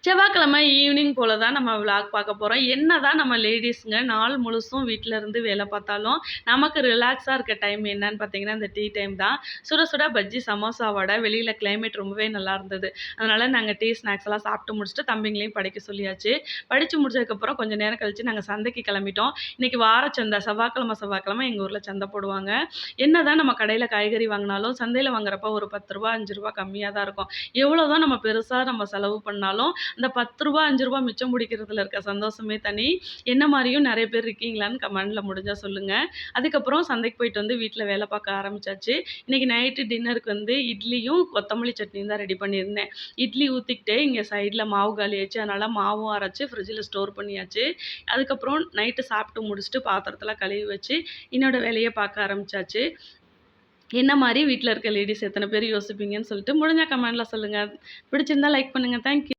செவ்வாய்க்கிழமை ஈவினிங் போல தான் நம்ம விளாக் பார்க்க போகிறோம். என்ன தான் நம்ம லேடீஸுங்க நாள் முழுசும் வீட்டில் இருந்து வேலை பார்த்தாலும் நமக்கு ரிலாக்ஸாக இருக்க டைம் என்னன்னு பார்த்தீங்கன்னா இந்த டீ டைம் தான். சுட சுட பஜ்ஜி சமோசா வடை, வெளியில் கிளைமேட் ரொம்பவே நல்லா இருந்தது. அதனால் நாங்கள் டீ ஸ்நாக்ஸ் எல்லாம் சாப்பிட்டு முடிச்சுட்டு தம்பிங்களையும் படிக்க சொல்லியாச்சு. படித்து முடிச்சதுக்கப்புறம் கொஞ்சம் நேரம் கழித்து நாங்கள் சந்தைக்கு கிளம்பிட்டோம். இன்றைக்கி வாரச்சந்தை செவ்வாய்க்கிழமை எங்கள் ஊரில் சந்தை போடுவாங்க. என்ன தான் நம்ம கடையில் காய்கறி வாங்கினாலும் சந்தையில் வாங்குறப்ப ஒரு ரூ. 10 ரூ. 5 கம்மியாக தான் இருக்கும். எவ்வளோ தான் நம்ம பெருசாக நம்ம செலவு பண்ணாலும் அந்த ரூ. 10 ரூ. 5 மிச்சம் பிடிக்கிறதுல இருக்க சந்தோஷமே தனி. என்ன மாரியும் நெறைய பேர் இருக்கீங்களான்னு கமெண்ட்ல முடிஞ்சா சொல்லுங்க. அதுக்கப்புறம் சந்தைக்கு போயிட்டு வந்து வீட்ல வேலை பார்க்க ஆரம்பிச்சாச்சு. இன்னைக்கு நைட்டு டின்னருக்கு வந்து இட்லியும், கொத்தமல்லி சட்னியும் தான் ரெடி பண்ணியிருந்தேன். இட்லி ஊத்திக்கிட்டே இங்க சைடுல மாவு காலியாச்சு. அதனால மாவும் அரைச்சு ஃப்ரிட்ஜில ஸ்டோர் பண்ணியாச்சு. அதுக்கப்புறம் நைட்டு சாப்பிட்டு முடிச்சுட்டு பாத்திரத்தலாம் கழுவி வச்சு என்னோட வேலைய பார்க்க ஆரம்பிச்சாச்சு. என்ன மாரி வீட்ல இருக்க லேடீஸ் எத்தன பேர் யோசிப்பீங்கன்னு சொல்லிட்டு முடிஞ்சா கமெண்ட்ல சொல்லுங்க. பிடிச்சிருந்தா லைக் பண்ணுங்க. Thank you.